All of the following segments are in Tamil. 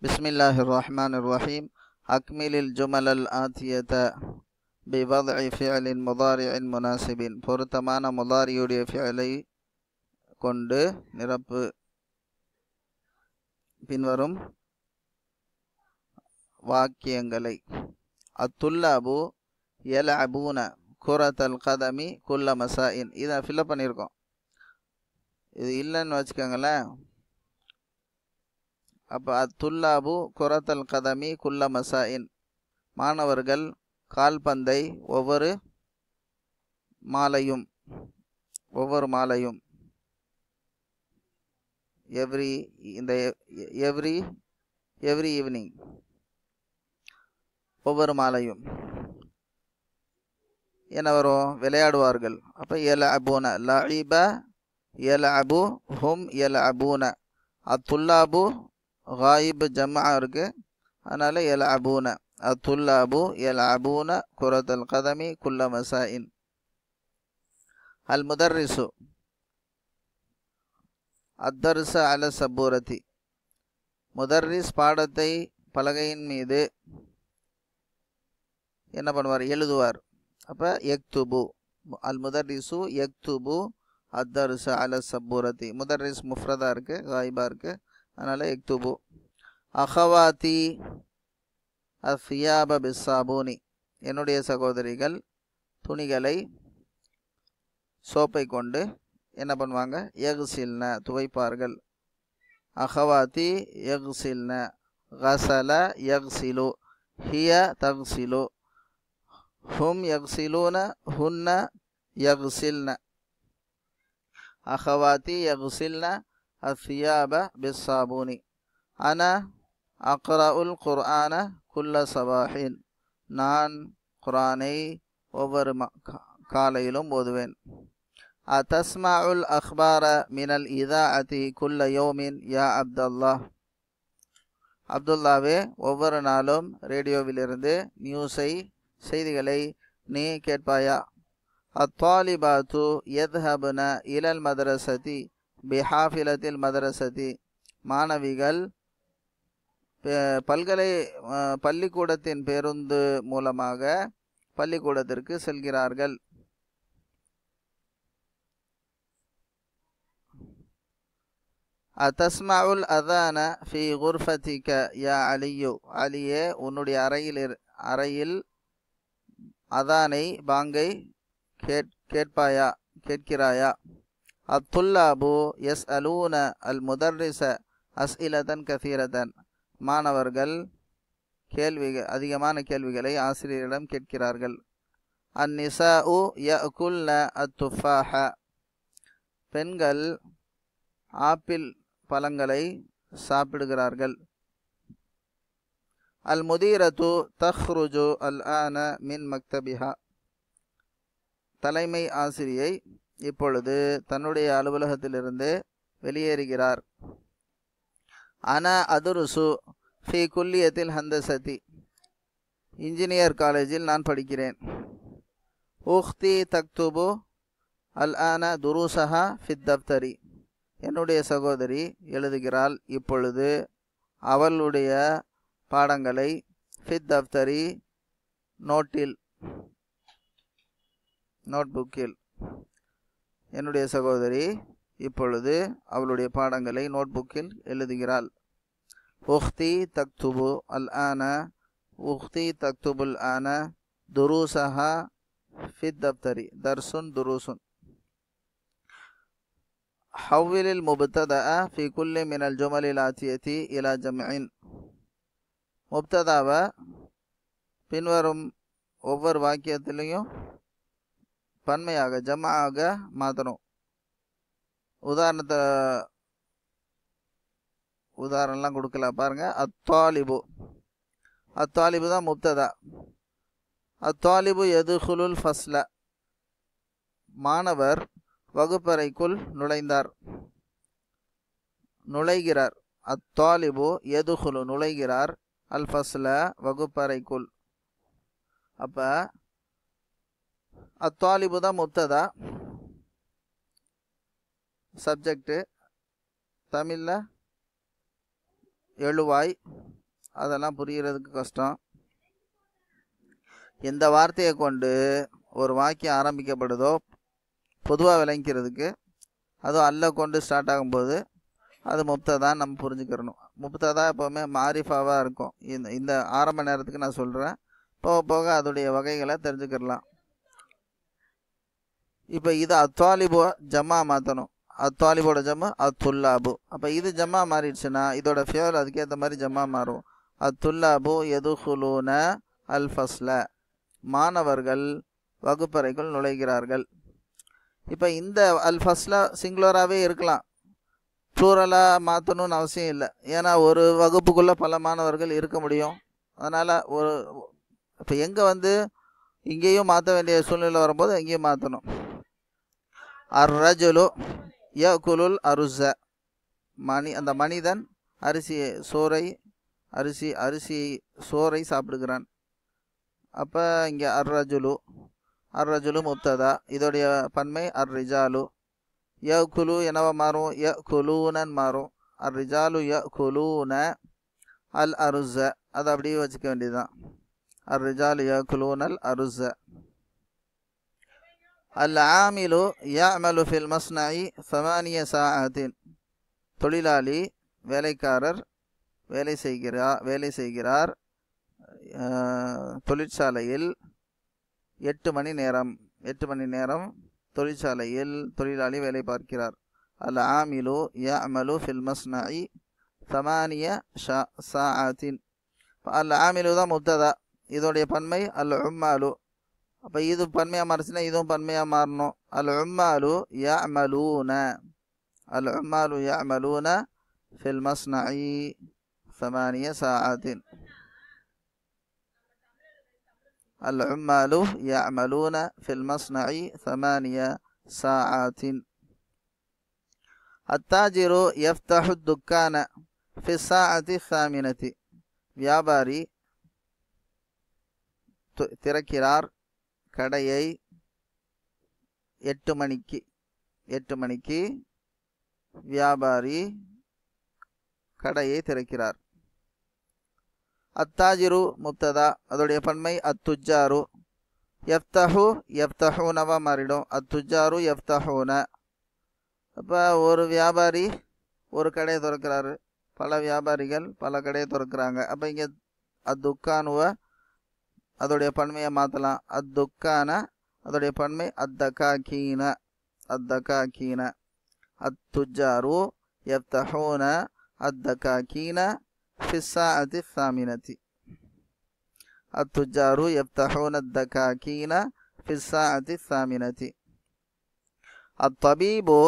بسم الله الرحمن الرحيم أكمل الجمل الآتية بوضع فعل مضارع مناسب பொருத்தமான முதாரியுடைய ஃபிஅலை கொண்டு நிரப்பு. பின்வரும் வாக்கியங்களை அத்துல்லாபு யலஅபூன குரத்தல் கதமி குல்ல மசாயின். இதை ஃபில்அப் பண்ணியிருக்கோம். இது இல்லைன்னு வச்சுக்கோங்களேன். அப்போ அத்துல்லாபு குரத்தல் கதமி குல்ல மசாயின், மாணவர்கள் கால்பந்தை ஒவ்வொரு மாலையும் எவ்ரி ஈவினிங், ஒவ்வொரு மாலையும் என்ன வரும்? விளையாடுவார்கள். அப்போ யலஅபூன, லஇப யலஅபு ஹும் யலஅபூன. அத்துல்லாபு காயிப் ஜம்ஆ இருக்கு, அதனால யலஅபூன. அத்துல்லாபு யலஅபூன குரத்தல் கதமி குல்ல மசாயின். அல் முதர்ரிசு அத்தர்ஸ அல சப்பூரத்தி, முதர்ரிஸ் பாடத்தை பலகையின் மீது என்ன பண்ணுவார்? எழுதுவார். அப்போ யக்துபு, அல் முதர்ரிசு யக்துபு அத்தர்ஸ அல சப்பூரத்தி. முதர்ரிஸ் முஃப்ரதா இருக்கு, காயிபா இருக்கு, அதனால யக்துபு. அஹவாத்தி அஸ்யாப பிஸ்ஸாபூனி, என்னுடைய சகோதரிகள் துணிகளை சோப்பை கொண்டு என்ன பண்ணுவாங்க? யக்சில்ன, துவைப்பார்கள். அஹவாத்தி யக்சில்ன, கசல யக்சிலு, ஹிய தக்சிலு, ஹும் யக்சிலூன, ஹுன்ன யக்சில்ன. அஹவாத்தி யக்சில்ன அஸ்யாப பிஸ்ஸாபூனி. அன அக்ரஉல் குர்ஆன குல்ல சபாஹின், நான் குர்ஆனை ஒவ்வொரு காலையிலும் ஓதுவேன். அதஸ்மஉல் அக்பார மினல் இதாஅதி குல்ல யௌமின் யா அப்துல்லாஹ், அப்துல்லாவே ஒவ்வொரு நாளும் ரேடியோவிலிருந்து செய்திகளை நீ கேட்பாயா? அத்தாலிபாத்து யத்ஹபுன இலல் மதரசதி பிஹாஃபிலத்தில் மதரசதி, மாணவிகள் பள்ளிக்கூடத்தின் பேருந்து மூலமாக பள்ளிக்கூடத்திற்கு செல்கிறார்கள். அதஸ்மஉல் அதான ஃபி குர்ஃபதிக யா அலியு, அலியே உன்னுடைய அறையில் அதானை பாங்கை கேட்கிறாயா? அத்துல்லாபு யஸ்அலூன அல் முதர்ரிஸ அஸ்இலதன் கஸீரதன், மாணவர்கள் அதிகமான கேள்விகளை ஆசிரியரிடம் கேட்கிறார்கள். அந்நிசாஉ யஅகுல்ன அத்துஃபாஹ, பெண்கள் ஆப்பிள் பழங்களை சாப்பிடுகிறார்கள். அல் முதீரத்து தஹ்ருஜு அல் ஆன மின் மக்தபிஹா, தலைமை ஆசிரியை இப்பொழுது தன்னுடைய அலுவலகத்திலிருந்து வெளியேறுகிறார். அன அதுருசு ஃபி குல்லியத்தில் ஹந்தசதி, இன்ஜினியர் காலேஜில் நான் படிக்கிறேன். உக்தி தக்துபு அல் ஆன துருசஹா ஃபித் தப்தரி, என்னுடைய சகோதரி எழுதுகிறாள் இப்பொழுது அவளுடைய பாடங்களை ஃபித் தப்தரி நோட்புக்கில், என்னுடைய சகோதரி இப்பொழுது அவளுடைய பாடங்களை நோட்புக்கில் எழுதுகிறாள். உக்தி தக்துபு அல் ஆன, உக்தி தக்துபுல் ஆன துருசஹா ஃபித் தப்தரி, தர்சுன் துருசுன். ஹவ்விலில் முப்ததஅ ஃபி குல்லி மினல் ஜுமலில் ஆத்தியதி இலா ஜம்இன், முப்ததாவை பின்வரும் ஒவ்வொரு வாக்கியத்திலையும் பன்மையாக ஜம்ஆக மாற்றணும். உதாரணம்லாம் கொடுக்கல பாருங்க. அத்தாலிபு, அத்தாலிபு தான் முப்ததா. அத்தாலிபு யதுகுலுல் ஃபஸ்ல, மாணவர் வகுப்பறைக்குள் நுழைகிறார். அத்தாலிபு யதுகுலு, நுழைகிறார். அல் ஃபஸ்ல, வகுப்பறைக்குள். அப்ப அத்தாலிபு தான் முப்ததா, சப்ஜெக்ட் தமிழில் எழுவாய், அதெல்லாம் புரியறதுக்கு கஷ்டம். எந்த வார்த்தையை கொண்டு ஒரு வாக்கியம் ஆரம்பிக்கப்படுதோ பொதுவாக விளங்கிக்கிறதுக்கு, அதுவும் அல்ல கொண்டு ஸ்டார்ட் ஆகும்போது அது முப்ததான் நம்ம புரிஞ்சுக்கிறணும். முப்ததா எப்போவுமே மாரிஃபாவாக இருக்கும். இந்த ஆரம்ப நேரத்துக்கு நான் சொல்கிறேன், போக போக அதோடைய வகைகளை தெரிஞ்சுக்கிடலாம். இப்போ இது அத்வாலிபோ ஜம்மா மாற்றணும். அத்வாலிபோட ஜம்மா அத்துல்லாபு. அப்போ இது ஜம்மா மாறிடுச்சுன்னா இதோட ஃபியல் அதுக்கேற்ற மாதிரி ஜம்மா மாறும். அத்துல்லாபு எதுஹுலூன அல் ஃபஸ்ல, மாணவர்கள் வகுப்பறைக்குள் நுழைகிறார்கள். இப்போ இந்த அல் ஃபஸ்ல சிங்குலராகவே இருக்கலாம், ப்ளூரலாக மாற்றணும்னு அவசியம் இல்லை. ஏன்னா ஒரு வகுப்புக்குள்ளே பல மாணவர்கள் இருக்க முடியும். அதனால் இப்போ எங்கே இங்கேயும் மாற்ற வேண்டிய சூழ்நிலை வரும்போது எங்கேயும் மாற்றணும். அர்ரஜுலு யகுலுல் அருஸ, அந்த மனிதன் அரிசி சோறை சாப்பிடுகிறான். அப்போ இங்கே அர்ரஜுலு முப்ததா, இதோடைய பன்மை அர்ரிஜாலு. யகுலு என்னவா மாறும்? யகுலூனன் மாறும். அர்ரிஜாலு யகுலூன அல் அருஸ, அதை அப்படியே வச்சுக்க வேண்டியதுதான். அர்ரிஜாலு யகுலூனல் அருஸ. அல் ஆமிலு யஅமலு ஃபில் மஸ்னஇ 8 சாஅத்தின், தொழிலாளி வேலைக்காரர் வேலை செய்கிறார் தொழிற்சாலையில் 8 மணி நேரம் தொழிற்சாலையில் தொழிலாளி வேலை பார்க்கிறார். அல் ஆமிலு யஅமலு ஃபில் மஸ்னஇ 8 சாஅத்தின். அல் ஆமிலு தான் முப்ததா, இதோடைய பன்மை அல் உம்மாலு. அப்போ இது பன்மையாக மாறிச்சுன்னா இதுவும் பன்மையாக மாறணும். அல் உம்மாலு யஅமலூன ஃபில் மஸ்னஇ 8 சாஅத்தின். அல் உம்மாலு யஅமலூன ஃபில் மஸ்னஇ 8 சாஅத்தின். அத்தாஜிரு யஃப்தஹு துக்கான ஃபி ஸாஅத்தி ஸாமினதி, வியாபாரி திறக்கிறார் கடையை 8 மணிக்கு வியாபாரி கடையை திறக்கிறார். அத்தாஜிரு முப்ததா, அதோடைய பன்மை அத்துஜாரு. யஃப்தஹூனவா மாறிடும். அத்துஜாரு யஃப்தஹூன. அப்போ ஒரு வியாபாரி ஒரு கடையை திறக்கிறாரு, பல வியாபாரிகள் பல கடையை திறக்கிறாங்க. அப்போ இங்கே அத்துக்கானுவ அதோடைய பன்மையை மாற்றலாம். அத்துக்கான அதோடைய பன்மை அத்தகாக்கீன. அத்துஜாரு யஃப்தஹூன அத்தகாக்கீன ஃபி ஸாஅத்தி ஸாமினதி. அத்துஜாரு யஃப்தஹூன அத்தகாக்கீன ஃபி ஸாஅத்தி ஸாமினதி. அத்தபீபு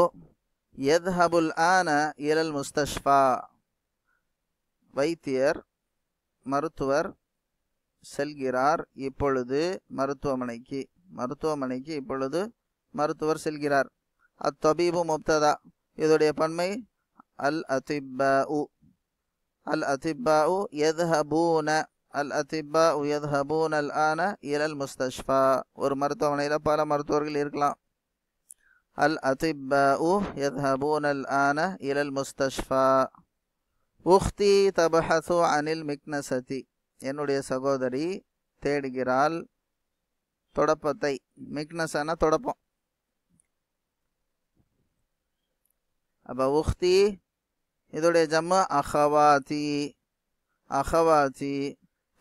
யذهبுல் ஆன இலல் முஸ்தஷ்ஃபா, மருத்துவர் செல்கிறார் இப்பொழுது மருத்துவமனைக்கு இப்பொழுது மருத்துவர் செல்கிறார். அத்தபீபு முப்ததா, இதோடைய பன்மை அல் அதிப்பாஉ யذهبூன அல் ஆன இலல் முஸ்தஷ்ஃபா. ஒரு மருத்துவமனையில் பல மருத்துவர்கள் இருக்கலாம். அல் அதிப்பாஉ யذهبூன அல் ஆன இலல் முஸ்தஷ்ஃபா. உக்தி தபஹது அனில் மிக்னசதி, என்னுடைய சகோதரி தேடுகிறாள் தொடப்பத்தை. மிக்னஸான தொடப்பம். அப்போ உக்தி இதோடைய ஜம்மு அஹவாத்தி.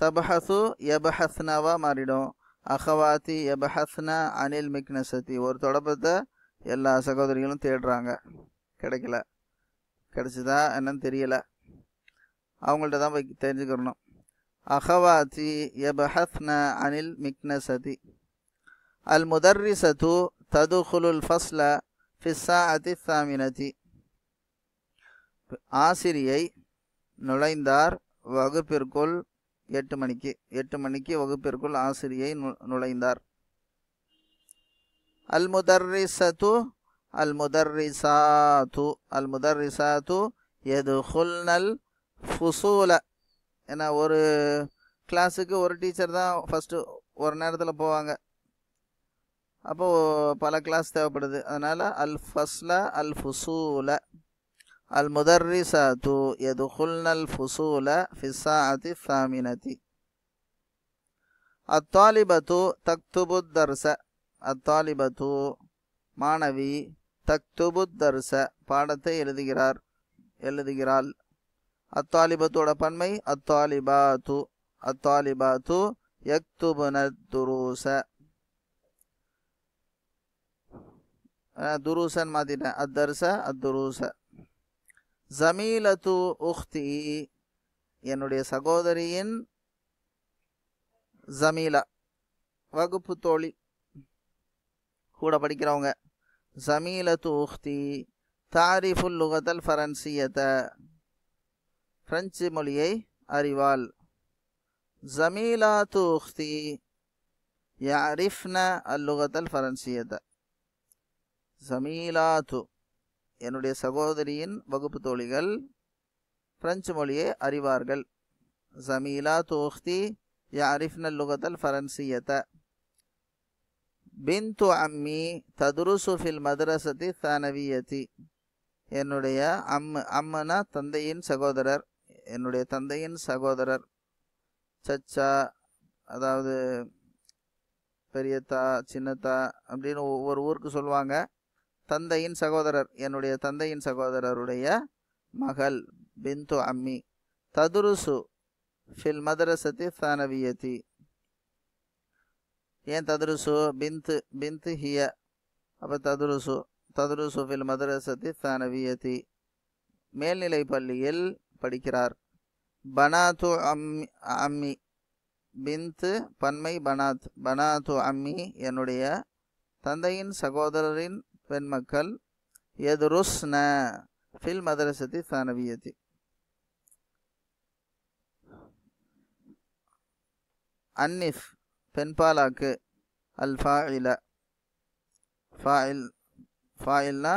தபஹசு யபஹஸ்னவா மாறிடும். அஹவாத்தி யபஹஸ்ன அனில் மிக்னசதி, ஒரு தொடப்பத்தை எல்லா சகோதரிகளும் தேடுறாங்க, கிடைக்கல. கிடைச்சதா என்னன்னு தெரியல, அவங்கள்ட்ட தான் போய் தெரிஞ்சுக்கிறணும். அஹவாத்தி யபஹஸ்ன அனில் மிக்னசதி. அல் முதர்ரிசத்து ததுகுலுல் ஃபஸ்ல ஃபி ஸாஅத்தி ஸாமினதி, ஆசிரியை நுழைந்தார் வகுப்பிற்குள் 8 மணிக்கு வகுப்பிற்குள் ஆசிரியை நுழைந்தார். அல் முதர்ரிசாத்து யதுகுல்னல் ஃபுசூல. ஏன்னா ஒரு கிளாஸுக்கு ஒரு டீச்சர் தான் ஃபஸ்ட்டு ஒரு நேரத்தில் போவாங்க. அப்போது பல கிளாஸ் தேவைப்படுது. அதனால் அல் ஃபஸ்ல அல் ஃபுசூல. المدرسات يدخلن الفصول في الساعة الثامنة. الطالبة تكتب الدرس. الطالبة மாணவி தக்துபு தர்ச பாடத்தை எழுதுகிறாள். அத்தாலிபத்தோட பன்மை அத்தாலிபாத்து. அத்தாலிபாத்து யக்துபுன துரூச. துரூசன் மாத்திட்டேன். அத்தர்ச அத்துரூச. ஜமீலத்து உக்தி என்னுடைய சகோதரியின் ஜமீலா வகுப்பு தோழி கூட படிக்கிறவங்க. ஜமீலத்து உக்தி தாரிஃபுல் லுகத்தல் ஃபரன்சியத பிரெஞ்சு மொழியை அறிவாள். ஜமீலாத்து உக்தி யஅரிஃப்ன அல் லுகத்தல் ஃபரன்சியத. ஜமீலாத்து என்னுடைய சகோதரியின் வகுப்பு தோழிகள் பிரெஞ்சு மொழியை அறிவார்கள். ஜமீலாத்து உக்தி யஅரிஃப்ன அல் லுகத்தல் ஃபரன்சியத. பின்து அம்மி ததுருசு ஃபில் மதரசதி தானவியதி என்னுடைய அம்மனா தந்தையின் சகோதரர். என்னுடைய தந்தையின் சகோதரர் சச்சா அதாவது பெரியத்தா சின்னத்தா அப்படின்னு ஒவ்வொரு ஊருக்கு சொல்லுவாங்க. தந்தையின் சகோதரர் என்னுடைய தந்தையின் சகோதரருடைய மகள் பின்து அம்மி. ததுருசு ஃபில் மதரசதி தானவியதி. ஏன் ததுருசு பின்த் ஹிய அப்போ ததுருசு ஃபில் மதரசதி தானவியதி மேல்நிலை பள்ளியில் படிக்கிறார். பனாத்து அம்மி பின்த் பன்மை பனாத். பனாத்து அம்மி என்னுடைய தந்தையின் சகோதரரின் பெண்மக்கள் யதுருஸ்ன ஃபில் மதரசதி தானவியதி. அன்னிஃப் பெண்பாலாக்கு. அல் ஃபாயில ஃபாயில்னா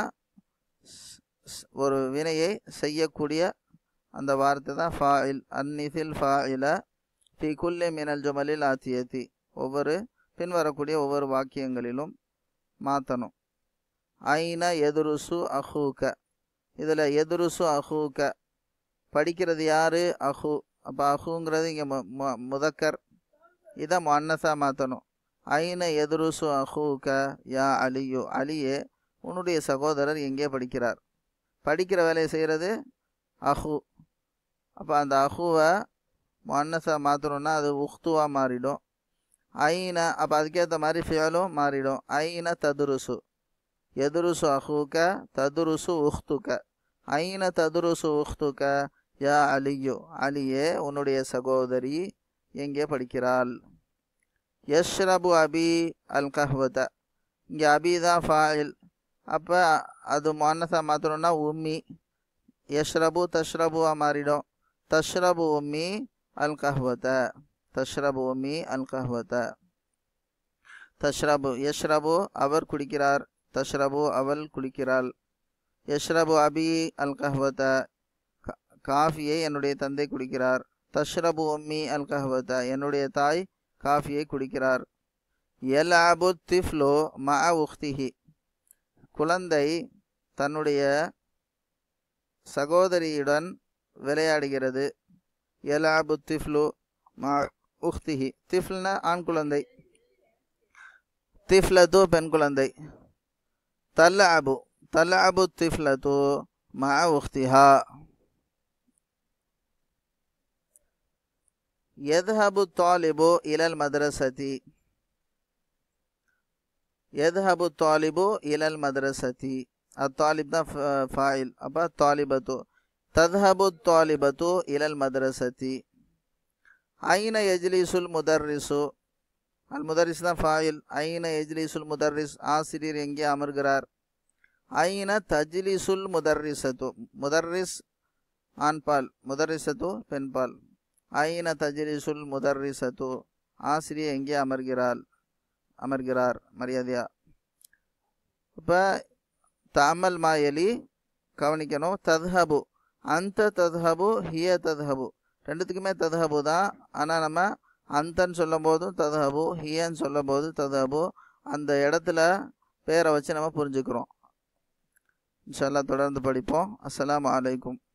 ஒரு வினையை செய்யக்கூடிய அந்த வார்த்தை தான் ஃபாயில். அன்னிஃபில் ஃபாயில ஃபி குல்லி மினல் ஜுமலில் ஆத்தியதி ஒவ்வொரு பின்வரக்கூடிய ஒவ்வொரு வாக்கியங்களிலும் மாற்றணும். ஐன எதுருசு அஹூக்க இதில் எதுருசு அஹூக்க படிக்கிறது யாரு? அஹூ. அப்போ அஹூங்கிறது இங்கே முதக்கர். இதை முன்னஸா மாற்றணும். ஐன எதுருசு அஹூக்க யா அலியு அலியே உன்னுடைய சகோதரர் எங்கே படிக்கிறார்? படிக்கிற வேலையை செய்கிறது அஹூ. அப்போ அந்த அஹூவை முன்னஸா மாற்றணும்னா அது உஹ்துவாக மாறிடும். ஐன அப்போ அதுக்கேற்ற மாதிரி ஃபியலும் மாறிடும். ஐன ததுருசு எதுருசு அஹூக்க ததுருசு உஹ்துக்க. ஐன ததுருசு உஹ்துக்க யா அலியு அலியே உன்னுடைய சகோதரி எங்கே படிக்கிறாள்? யஷ்ரபு அபி அல் கஹ்வத இங்கே அபி தான் ஃபாயில். அப்போ அது முன்னஸா மாற்றணும்னா உம்மி. யஷ்ரபு தஷ்ரபுவா மாறிடும். தஷ்ரபு உம்மி அல் கஹ்வத. தஷ்ரபு உம்மி அல் கஹ்வத. தஷ்ரபு யஷ்ரபு அவர் குடிக்கிறார். தஷ்ரபு அவள் குளிக்கிறாள். யஷ்ரபு அபி அல் கஹ்வத காஃபியை என்னுடைய தந்தை குடிக்கிறார். தஷ்ரபு உம்மி அல் கஹ்வத என்னுடைய தாய் காஃபியை குடிக்கிறார். யல்அபு திஃப்லு மஅ உக்திஹி குழந்தை தன்னுடைய சகோதரியுடன் விளையாடுகிறது. யல்அபு திஃப்லு மஅ உக்திஹி திஃப்ல்னா ஆண் குழந்தை, திஃப்லத்து பெண் குழந்தை. தல்அபு திஃப்லத்து மஅ உக்திஹா. يذهب الطالب إلى المدرسة. يذهب الطالب إلى المدرسة. الطالب ده فاعل. أبا الطالبة. تذهب الطالبة إلى المدرسة. أين يجلس المدرس؟ المدرس ده فاعل. أين يجلس المدرس ஆசிரியர் எங்கே அமர்கிறார்? أين تجلس المدرسة. مدرس ஆண்பால், முதர்ரிசத்து பெண்பால். ஐன தஜ்லிசுல் முதர்ரிசத்து ஆசிரியர் எங்கே அமர்கிறார் மரியாதையா. இப்போ தஅமல் மாயலி கவனிக்கணும். தத்ஹபு அந்த தத்ஹபு ஹிய தத்ஹபு ரெண்டுத்துக்குமே தத்ஹபு தான். ஆனால் நம்ம அந்தன்னு சொல்லும் போதும் தத்ஹபு, ஹியன்னு சொல்லும் போது தத்ஹபு. அந்த இடத்துல பேரை வச்சு நம்ம புரிஞ்சுக்கிறோம். இன்ஷா அல்லாஹ் தொடர்ந்து படிப்போம். அஸ்ஸலாமு அலைக்கும்.